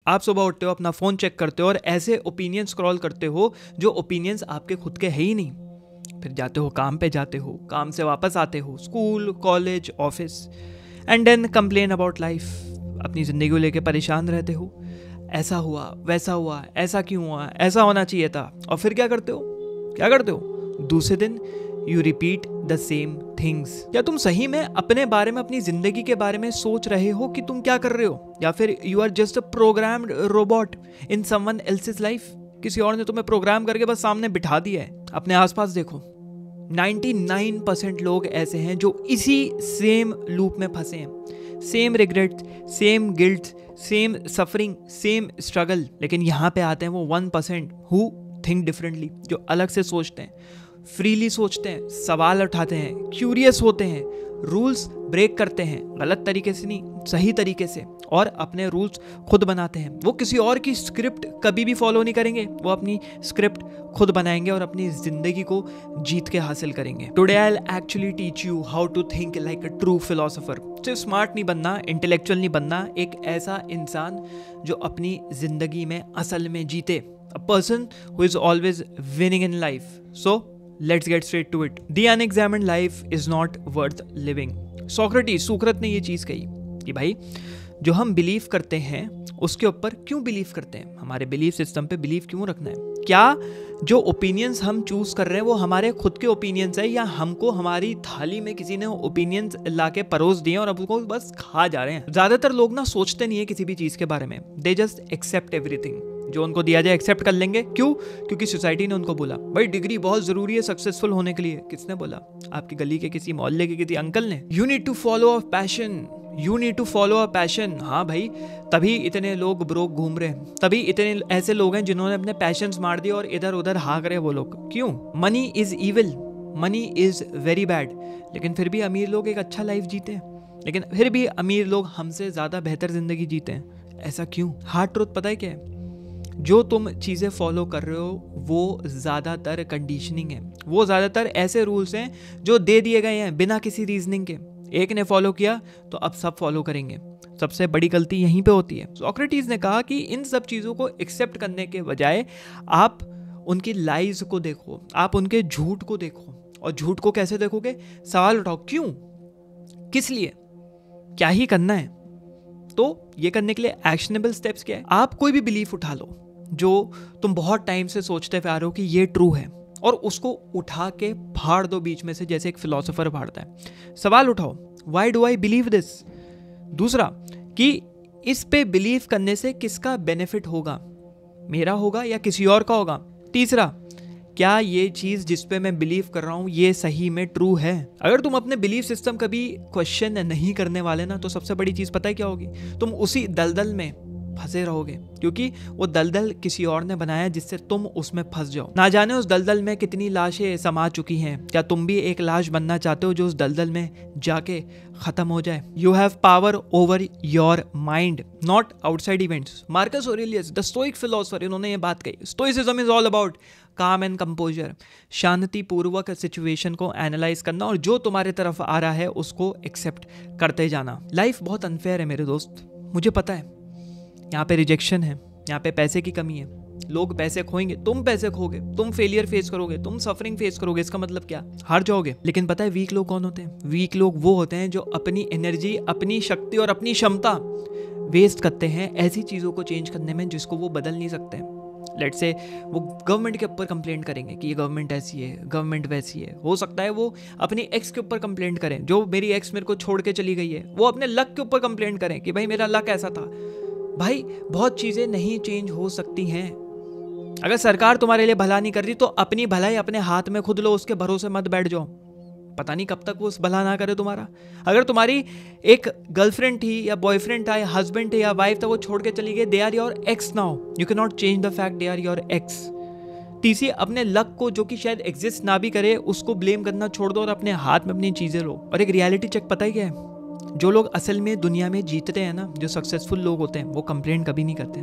आप सुबह उठते हो, अपना फ़ोन चेक करते हो और ऐसे ओपिनियन स्क्रॉल करते हो जो ओपिनियंस आपके खुद के है ही नहीं। फिर जाते हो काम पे, जाते हो काम से वापस आते हो, school, college, office, and then complain about life. अपनी ज़िंदगी को लेके परेशान रहते हो, ऐसा हुआ, वैसा हुआ, ऐसा क्यों हुआ, ऐसा होना चाहिए था। और फिर क्या करते हो? दूसरे दिन you repeat the same things. क्या तुम सही में अपने बारे में, अपनी जिंदगी के बारे में सोच रहे हो कि तुम क्या कर रहे हो, या फिर you are just a programmed robot in someone else's life? किसी और ने तुम्हें प्रोग्राम करके बस सामने बिठा दिया है। अपने आसपास देखो, 99% लोग ऐसे हैं जो इसी सेम लूप में फंसे हैं। Same regret, same guilt, same suffering, same struggle. लेकिन यहाँ पे आते हैं वो 1% हु थिंक डिफरेंटली, जो अलग से सोचते हैं, फ्रीली सोचते हैं, सवाल उठाते हैं, क्यूरियस होते हैं, रूल्स ब्रेक करते हैं, गलत तरीके से नहीं, सही तरीके से, और अपने रूल्स खुद बनाते हैं। वो किसी और की स्क्रिप्ट कभी भी फॉलो नहीं करेंगे, वो अपनी स्क्रिप्ट खुद बनाएंगे और अपनी जिंदगी को जीत के हासिल करेंगे। Today I will actually teach you how to think like a true philosopher. सिर्फ स्मार्ट नहीं बनना, इंटेलेक्चुअल नहीं बनना, एक ऐसा इंसान जो अपनी जिंदगी में असल में जीते। A person who is always winning in life. So, let's get straight to it. The unexamined life is not worth living. सुकरत ने ये चीज़ कही कि भाई जो हम बिलीव करते हैं उसके ऊपर क्यों बिलीव करते हैं, हमारे बिलीफ सिस्टम पे बिलीव क्यों रखना है? क्या जो ओपिनियंस हम चूज कर रहे हैं वो हमारे खुद के ओपिनियंस है, या हमको हमारी थाली में किसी ने ओपिनियंस ला के परोस दिए और अब उसको बस खा जा रहे हैं? ज्यादातर लोग ना सोचते नहीं है किसी भी चीज के बारे में, दे जस्ट एक्सेप्ट एवरीथिंग। जो उनको दिया जाए एक्सेप्ट कर लेंगे। क्यों? क्योंकि सोसाइटी ने उनको बोला भाई डिग्री बहुत जरूरी है सक्सेसफुल होने के लिए। किसने बोला? आपकी गली के किसी मोहल्ले के किसी अंकल ने। You need to follow a passion, you need to follow a passion. हाँ भाई, तभी इतने लोग ब्रोक घूम रहे हैं, तभी इतने ऐसे लोग हैं जिन्होंने अपने पैशंस मार दिए और इधर उधर भाग रहे वो लोग। क्यों? Money is evil, money is very bad. लेकिन फिर भी अमीर लोग एक अच्छा लाइफ जीते हैं, लेकिन फिर भी अमीर लोग हमसे ज्यादा बेहतर जिंदगी जीते हैं। ऐसा क्यों? हार्ड ट्रूथ पता है क्या है? जो तुम चीज़ें फॉलो कर रहे हो वो ज़्यादातर कंडीशनिंग है, वो ज़्यादातर ऐसे रूल्स हैं जो दे दिए गए हैं बिना किसी रीजनिंग के। एक ने फॉलो किया तो अब सब फॉलो करेंगे। सबसे बड़ी गलती यहीं पे होती है। सोक्रेटिस ने कहा कि इन सब चीज़ों को एक्सेप्ट करने के बजाय आप उनकी लाइज को देखो, आप उनके झूठ को देखो। और झूठ को कैसे देखोगे? सवाल उठाओ, क्यों, किस लिए, क्या ही करना है। तो ये करने के लिए एक्शनेबल स्टेप्स क्या है? आप कोई भी बिलीफ उठा लो जो तुम बहुत टाइम से सोचते आ रहे हो कि ये ट्रू है, और उसको उठा के फाड़ दो बीच में से, जैसे एक फिलोसोफर फाड़ता है। सवाल उठाओ, why do I believe this? दूसरा, कि इस पे बिलीव करने से किसका बेनिफिट होगा, मेरा होगा या किसी और का होगा? तीसरा, क्या ये चीज जिस पे मैं बिलीव कर रहा हूं ये सही में ट्रू है? अगर तुम अपने बिलीफ सिस्टम कभी क्वेश्चन नहीं करने वाले ना, तो सबसे बड़ी चीज पता है क्या होगी? तुम उसी दलदल में फंसे रहोगे, क्योंकि वो दलदल किसी और ने बनाया जिससे तुम उसमें फंस जाओ। ना जाने उस दलदल में कितनी लाशें समा चुकी हैं। क्या तुम भी एक लाश बनना चाहते हो जो उस दलदल में जाके खत्म हो जाए? You have power over your mind, not outside events. Marcus Aurelius, the stoic philosopher, इन्होंने ये बात कही, स्टोइसिज्म इज ऑल अबाउट काम एंड कंपोजर, शांति पूर्वक सिचुएशन को एनालाइज करना और जो तुम्हारे तरफ आ रहा है उसको एक्सेप्ट करते जाना। लाइफ बहुत अनफेयर है मेरे दोस्त, मुझे पता है। यहाँ पे रिजेक्शन है, यहाँ पे पैसे की कमी है, लोग पैसे खोएंगे, तुम पैसे खोगे, तुम फेलियर फेस करोगे, तुम सफरिंग फेस करोगे। इसका मतलब क्या? हार जाओगे। लेकिन पता है वीक लोग कौन होते हैं? वीक लोग वो होते हैं जो अपनी एनर्जी, अपनी शक्ति और अपनी क्षमता वेस्ट करते हैं ऐसी चीज़ों को चेंज करने में जिसको वो बदल नहीं सकते। लेट से वो गवर्नमेंट के ऊपर कंप्लेंट करेंगे कि ये गवर्नमेंट ऐसी है, गवर्नमेंट वैसी है। हो सकता है वो अपनी एक्स के ऊपर कंप्लेंट करें, जो मेरी एक्स मेरे को छोड़ के चली गई है। वो अपने लक के ऊपर कंप्लेंट करें कि भाई मेरा लक ऐसा था। भाई बहुत चीज़ें नहीं चेंज हो सकती हैं। अगर सरकार तुम्हारे लिए भला नहीं कर रही तो अपनी भलाई अपने हाथ में खुद लो, उसके भरोसे मत बैठ जाओ। पता नहीं कब तक वो भला ना करे तुम्हारा। अगर तुम्हारी एक गर्लफ्रेंड थी या बॉयफ्रेंड था या हस्बैंड थे या वाइफ था, वो छोड़ के चली गई, they are your ex now, you can not change the fact they are your ex. तीसरी, अपने लक को जो कि शायद एग्जिस्ट ना भी करे उसको ब्लेम करना छोड़ दो और अपने हाथ में अपनी चीज़ें लो। और एक रियलिटी चेक पता है क्या है? जो लोग असल में दुनिया में जीतते हैं ना, जो सक्सेसफुल लोग होते हैं, वो कंप्लेंट कभी नहीं करते।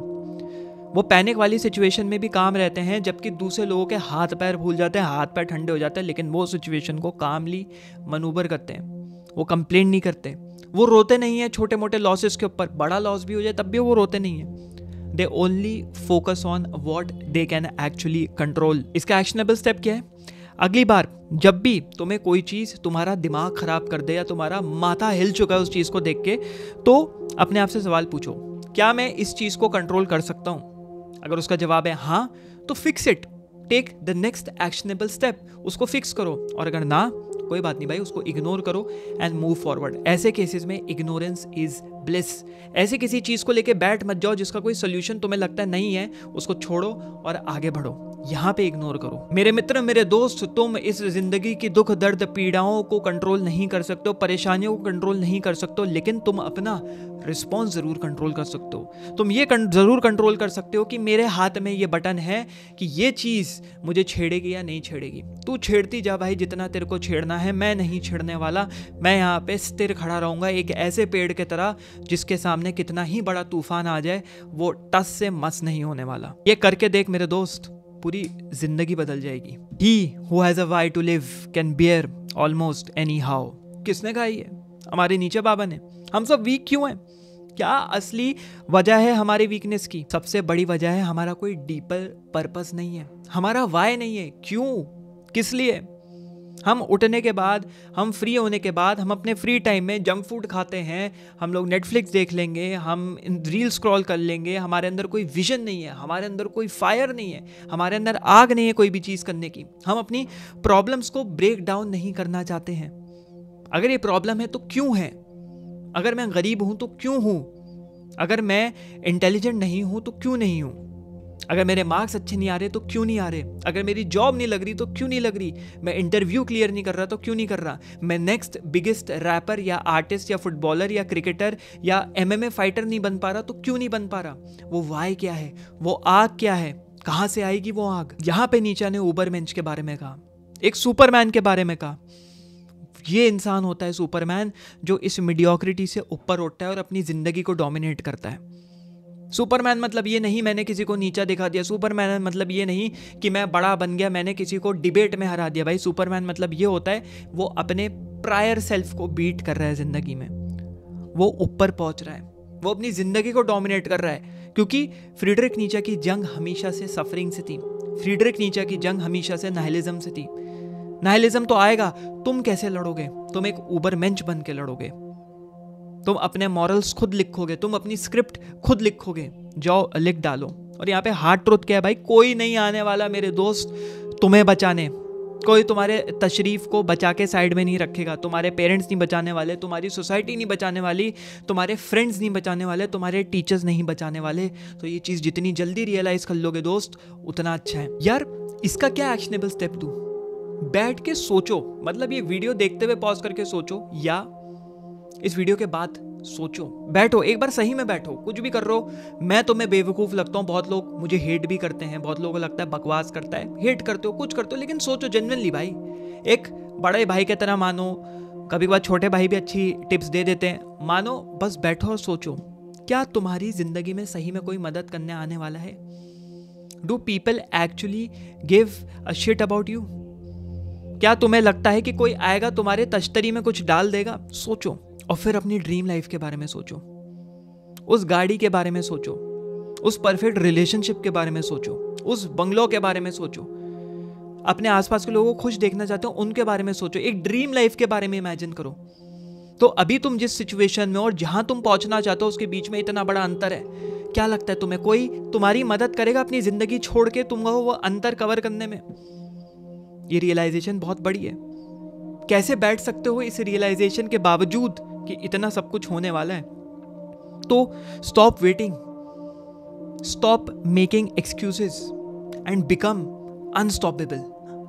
वो पैनिक वाली सिचुएशन में भी काम रहते हैं, जबकि दूसरे लोगों के हाथ पैर भूल जाते हैं, हाथ पैर ठंडे हो जाते हैं, लेकिन वो सिचुएशन को कामली मनूवर करते हैं। वो कंप्लेंट नहीं करते, वो रोते नहीं है छोटे मोटे लॉसेस के ऊपर। बड़ा लॉस भी हो जाए तब भी वो रोते नहीं है। They only focus on what they can actually control. इसका एक्शनेबल स्टेप क्या है? अगली बार जब भी तुम्हें कोई चीज़ तुम्हारा दिमाग खराब कर दे या तुम्हारा माथा हिल चुका है उस चीज़ को देख के, तो अपने आप से सवाल पूछो, क्या मैं इस चीज़ को कंट्रोल कर सकता हूँ? अगर उसका जवाब है हाँ, तो fix it, take the next actionable step, उसको फिक्स करो। और अगर ना, कोई बात नहीं भाई, उसको इग्नोर करो एंड मूव फॉरवर्ड। ऐसे केसेस में इग्नोरेंस इज ब्लिस। ऐसे किसी चीज़ को लेके बैठ मत जाओ जिसका कोई सोल्यूशन तुम्हें लगता नहीं है, उसको छोड़ो और आगे बढ़ो, यहाँ पे इग्नोर करो। मेरे मित्र, मेरे दोस्त, तुम इस जिंदगी की दुख दर्द पीड़ाओं को कंट्रोल नहीं कर सकते हो, परेशानियों को कंट्रोल नहीं कर सकते हो, लेकिन तुम अपना रिस्पॉन्स जरूर कंट्रोल कर सकते हो। तुम ये जरूर कंट्रोल कर सकते हो कि मेरे हाथ में ये बटन है कि ये चीज़ मुझे छेड़ेगी या नहीं छेड़ेगी। तू छेड़ती जा भाई जितना तेरे को छेड़ना है, मैं नहीं छेड़ने वाला। मैं यहाँ पे स्थिर खड़ा रहूँगा एक ऐसे पेड़ के तरह जिसके सामने कितना ही बड़ा तूफान आ जाए वो टस से मस नहीं होने वाला। ये करके देख मेरे दोस्त, पूरी जिंदगी बदल जाएगी। He who has a why to live can bear almost anyhow। किसने कहा ये? हमारे नीचे बाबा ने। हम सब वीक क्यों हैं? क्या असली वजह है हमारी वीकनेस की? सबसे बड़ी वजह है हमारा कोई डीपर पर्पस नहीं है, हमारा वाई नहीं है। क्यों, किस लिए? हम उठने के बाद, हम फ्री होने के बाद, हम अपने फ्री टाइम में जंक फूड खाते हैं, हम लोग नेटफ्लिक्स देख लेंगे, हम रील स्क्रॉल कर लेंगे। हमारे अंदर कोई विजन नहीं है, हमारे अंदर कोई फायर नहीं है, हमारे अंदर आग नहीं है कोई भी चीज़ करने की। हम अपनी प्रॉब्लम्स को ब्रेक डाउन नहीं करना चाहते हैं। अगर ये प्रॉब्लम है तो क्यों है? अगर मैं गरीब हूं तो क्यों हूं? अगर मैं इंटेलिजेंट नहीं हूं तो क्यों नहीं हूं? अगर मेरे मार्क्स अच्छे नहीं आ रहे तो क्यों नहीं आ रहे? अगर मेरी जॉब नहीं लग रही तो क्यों नहीं लग रही? मैं इंटरव्यू क्लियर नहीं कर रहा तो क्यों नहीं कर रहा? मैं नेक्स्ट बिगेस्ट रैपर या आर्टिस्ट या फुटबॉलर या क्रिकेटर या MMA फाइटर नहीं बन पा रहा तो क्यों नहीं बन पा रहा? वो वाई क्या है? वो आग क्या है? कहाँ से आएगी वो आग? यहाँ पे नीचा ने उबरमेंश के बारे में कहा, एक सुपरमैन के बारे में कहा। ये इंसान होता है सुपरमैन जो इस मीडियोक्रिटी से ऊपर उठता है और अपनी जिंदगी को डोमिनेट करता है। सुपरमैन मतलब ये नहीं मैंने किसी को नीचा दिखा दिया। सुपरमैन मतलब ये नहीं कि मैं बड़ा बन गया, मैंने किसी को डिबेट में हरा दिया। भाई सुपरमैन मतलब ये होता है वो अपने प्रायर सेल्फ को बीट कर रहा है जिंदगी में, वो ऊपर पहुंच रहा है, वो अपनी जिंदगी को डोमिनेट कर रहा है। क्योंकि फ्रीडरिक नीचे की जंग हमेशा से सफरिंग से थी। फ्रीडरिक नीचे की जंग हमेशा से नाइलिज्म से थी। नाइलिज्म तो आएगा, तुम कैसे लड़ोगे? तुम एक उबरमेंश बन के लड़ोगे, तुम अपने मॉरल्स खुद लिखोगे, तुम अपनी स्क्रिप्ट खुद लिखोगे। जाओ लिख डालो। और यहाँ पे हार्ड ट्रुथ क्या है भाई? कोई नहीं आने वाला मेरे दोस्त तुम्हें बचाने, कोई तुम्हारे तशरीफ को बचा के साइड में नहीं रखेगा। तुम्हारे पेरेंट्स नहीं बचाने वाले, तुम्हारी सोसाइटी नहीं बचाने वाली, तुम्हारे फ्रेंड्स नहीं बचाने वाले, तुम्हारे टीचर्स नहीं बचाने वाले। तो ये चीज़ जितनी जल्दी रियलाइज कर लोगे दोस्त, उतना अच्छा है। यार इसका क्या एक्शनेबल स्टेप दूँ? बैठ के सोचो, मतलब ये वीडियो देखते हुए पॉज करके सोचो या इस वीडियो के बाद सोचो। बैठो, एक बार सही में बैठो, कुछ भी कर रहे हो। मैं तुम्हें बेवकूफ़ लगता हूँ, बहुत लोग मुझे हेट भी करते हैं, बहुत लोगों को लगता है बकवास करता है, हेट करते हो, कुछ करते हो, लेकिन सोचो जेन्युइनली भाई। एक बड़े भाई की तरह मानो, कभी कभार छोटे भाई भी अच्छी टिप्स दे देते हैं, मानो, बस बैठो और सोचो, क्या तुम्हारी जिंदगी में सही में कोई मदद करने आने वाला है? Do people actually give a shit about you? क्या तुम्हें लगता है कि कोई आएगा तुम्हारे तश्तरी में कुछ डाल देगा? सोचो। और फिर अपनी ड्रीम लाइफ के बारे में सोचो, उस गाड़ी के बारे में सोचो, उस परफेक्ट रिलेशनशिप के बारे में सोचो, उस बंगलो के बारे में सोचो, अपने आसपास के लोगों को खुश देखना चाहते हो उनके बारे में सोचो, एक ड्रीम लाइफ के बारे में इमेजिन करो। तो अभी तुम जिस सिचुएशन में और जहां तुम पहुंचना चाहते हो उसके बीच में इतना बड़ा अंतर है। क्या लगता है तुम्हें कोई तुम्हारी मदद करेगा अपनी जिंदगी छोड़ के तुमको वो अंतर कवर करने में? ये रियलाइजेशन बहुत बड़ी है। कैसे बैठ सकते हो इस रियलाइजेशन के बावजूद कि इतना सब कुछ होने वाला है? तो stop waiting, stop making excuses and become unstoppable.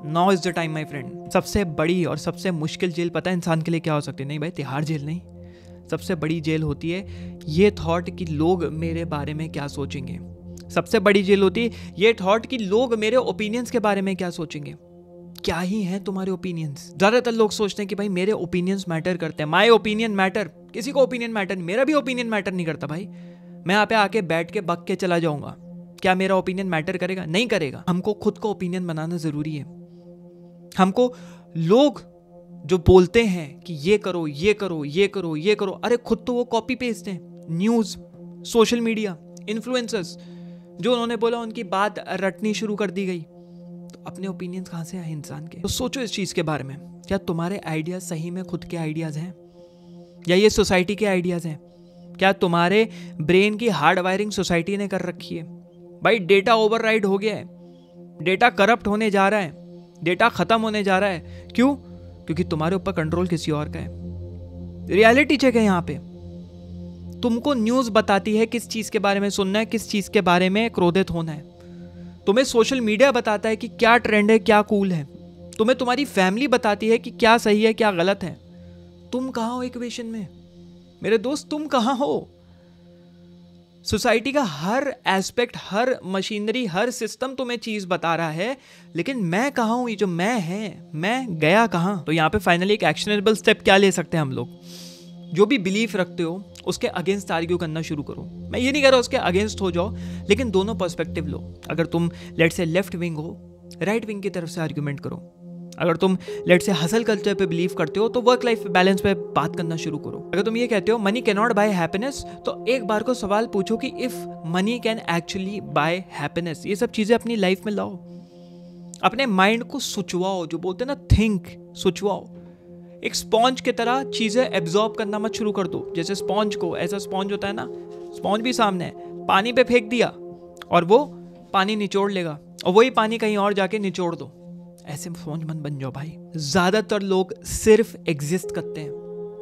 Now is the time my friend. सबसे बड़ी और सबसे मुश्किल जेल पता है इंसान के लिए क्या हो सकती है? नहीं भाई, तिहाड़ जेल नहीं। सबसे बड़ी जेल होती है ये थॉट कि लोग मेरे बारे में क्या सोचेंगे। सबसे बड़ी जेल होती है ये थॉट कि लोग मेरे ओपिनियंस के बारे में क्या सोचेंगे। क्या ही है तुम्हारे ओपिनियंस? ज्यादातर लोग सोचते हैं कि भाई मेरे ओपिनियंस मैटर करते हैं, माय ओपिनियन मैटर। किसी को ओपिनियन मैटर नहीं, मेरा भी ओपिनियन मैटर नहीं करता भाई। मैं यहाँ पे आके बैठ के बक के चला जाऊंगा, क्या मेरा ओपिनियन मैटर करेगा? नहीं करेगा। हमको खुद को ओपिनियन बनाना जरूरी है। हमको लोग जो बोलते हैं कि ये करो, ये करो, ये करो, ये करो, अरे खुद तो वो कॉपी पेस्ट हैं। न्यूज, सोशल मीडिया, इन्फ्लुएंसर्स, जो उन्होंने बोला उनकी बात रटनी शुरू कर दी गई। तो अपने ओपिनियंस कहाँ से आए इंसान के? तो सोचो इस चीज़ के बारे में, क्या तुम्हारे आइडियाज सही में खुद के आइडियाज़ हैं या ये सोसाइटी के आइडियाज़ हैं? क्या तुम्हारे ब्रेन की हार्ड वायरिंग सोसाइटी ने कर रखी है? भाई डेटा ओवरराइड हो गया है, डेटा करप्ट होने जा रहा है, डेटा खत्म होने जा रहा है। क्यों? क्योंकि तुम्हारे ऊपर कंट्रोल किसी और का है। रियलिटी चेक है यहाँ पे। तुमको न्यूज़ बताती है किस चीज़ के बारे में सुनना है, किस चीज़ के बारे में क्रोधित होना है। तुम्हें सोशल मीडिया बताता है कि क्या ट्रेंड है, क्या कूल है। तुम्हें तुम्हारी फैमिली बताती है कि क्या सही है, क्या गलत है। तुम कहाँ हो इक्वेशन में मेरे दोस्त? तुम कहाँ हो? सोसाइटी का हर एस्पेक्ट, हर मशीनरी, हर सिस्टम तुम्हें चीज बता रहा है, लेकिन मैं कहाँ हूं? ये जो मैं है, मैं गया कहाँ? तो यहाँ पे फाइनली एक एक्शनेबल स्टेप क्या ले सकते हैं हम लोग? जो भी बिलीफ रखते हो उसके अगेंस्ट आर्ग्यू करना शुरू करो। मैं ये नहीं कह रहा उसके अगेंस्ट हो जाओ, लेकिन दोनों पर्सपेक्टिव लो। अगर तुम लेट से लेफ्ट विंग हो, राइट विंग की तरफ से आर्ग्यूमेंट करो। अगर तुम लेट से हसल कल्चर पे बिलीव करते हो तो वर्क लाइफ बैलेंस पे बात करना शुरू करो। अगर तुम ये कहते हो money can not buy happiness, तो एक बार को सवाल पूछो कि if money can actually buy happiness. ये सब चीजें अपनी लाइफ में लाओ, अपने माइंड को सुचवाओ। जो बोलते हैं ना, थिंक, सुचवाओ। एक स्पॉन्ज की तरह चीजें एब्जॉर्ब करना मत शुरू कर दो। जैसे स्पॉन्ज को, ऐसा स्पॉन्ज होता है ना, स्पॉन्ज भी सामने है, पानी पे फेंक दिया और वो पानी निचोड़ लेगा, और वही पानी कहीं और जाके निचोड़ दो। ऐसे स्पॉन्ज मत बन जाओ भाई। ज्यादातर लोग सिर्फ एग्जिस्ट करते हैं,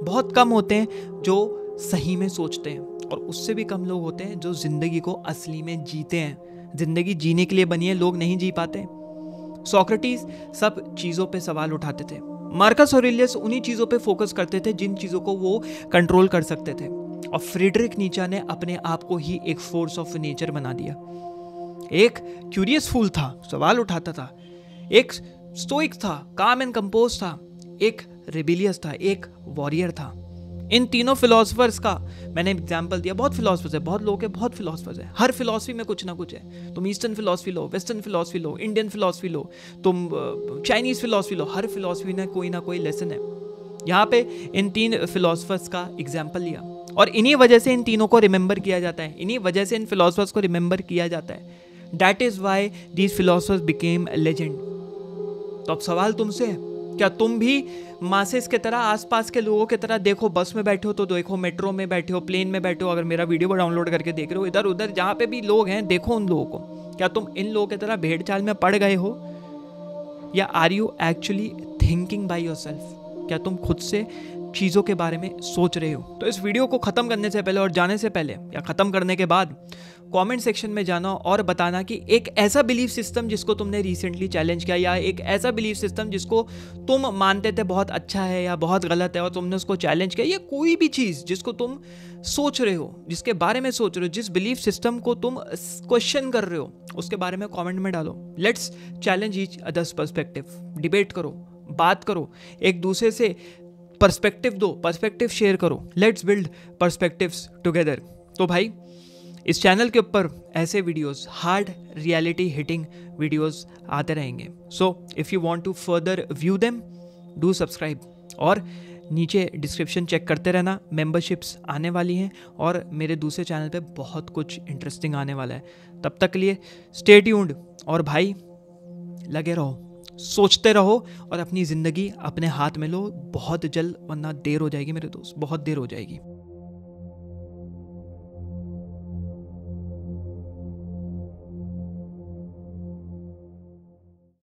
बहुत कम होते हैं जो सही में सोचते हैं, और उससे भी कम लोग होते हैं जो जिंदगी को असली में जीते हैं। जिंदगी जीने के लिए बनी है, लोग नहीं जी पाते। सोक्रेटिस सब चीजों पे सवाल उठाते थे। मार्कस ऑरेलियस उन्हीं चीजों पे फोकस करते थे जिन चीजों को वो कंट्रोल कर सकते थे। और फ्रीडरिक नीचा ने अपने आप को ही एक फोर्स ऑफ नेचर बना दिया। एक क्यूरियस फूल था, सवाल उठाता था। एक स्टोइक था, काम एंड कंपोज था। एक रिबिलियस था, एक वॉरियर था। इन तीनों फिलोसफर्स का मैंने एग्जांपल दिया। बहुत फिलोसफर्स है, बहुत लोग हैं, बहुत फिलोसफर्स है। हर फिलोसफी में कुछ ना कुछ है। तुम ईस्टर्न फिलोसफी लो, वेस्टर्न फिलोसफी लो, इंडियन फिलोसफी लो, तुम चाइनीज फिलोसफी लो, हर फिलोसफी में कोई ना कोई लेसन है। यहाँ पे इन तीन फिलोसफर्स का एग्जाम्पल लिया, और इन्हीं वजह से इन तीनों को रिमेंबर किया जाता है, इन्हीं वजह से इन फिलोसफर्स को रिमेंबर किया जाता है। That is why these philosophers became legend. तो अब सवाल तुमसे है, क्या तुम भी मासेस के तरह, आसपास के लोगों की तरह देखो, बस में बैठे हो तो देखो, मेट्रो में बैठे हो, प्लेन में बैठे हो, अगर मेरा वीडियो डाउनलोड करके देख रहे हो, इधर उधर जहाँ पे भी लोग हैं देखो उन लोगों को। क्या तुम इन लोगों की तरह भेड़ चाल में पड़ गए हो, या are you actually thinking by yourself? क्या तुम खुद से चीज़ों के बारे में सोच रहे हो? तो इस वीडियो को ख़त्म करने से पहले और जाने से पहले, या ख़त्म करने के बाद, कमेंट सेक्शन में जाना और बताना कि एक ऐसा बिलीफ सिस्टम जिसको तुमने रिसेंटली चैलेंज किया, या एक ऐसा बिलीफ सिस्टम जिसको तुम मानते थे बहुत अच्छा है या बहुत गलत है और तुमने उसको चैलेंज किया, या कोई भी चीज़ जिसको तुम सोच रहे हो, जिसके बारे में सोच रहे हो, जिस बिलीफ सिस्टम को तुम क्वेश्चन कर रहे हो, उसके बारे में कमेंट में डालो। Let's challenge each others perspective. Debate करो, बात करो, एक दूसरे से पर्सपेक्टिव दो, पर्सपेक्टिव शेयर करो। Let's build perspectives together. तो भाई, इस चैनल के ऊपर ऐसे videos, hard reality hitting videos आते रहेंगे। So if you want to further view them, do subscribe, और नीचे डिस्क्रिप्शन चेक करते रहना। मेंबरशिप्स आने वाली हैं और मेरे दूसरे चैनल पे बहुत कुछ इंटरेस्टिंग आने वाला है। तब तक के लिए स्टे ट्यून्ड, और भाई लगे रहो, सोचते रहो, और अपनी ज़िंदगी अपने हाथ में लो बहुत जल्द, वरना देर हो जाएगी मेरे दोस्त, बहुत देर हो जाएगी।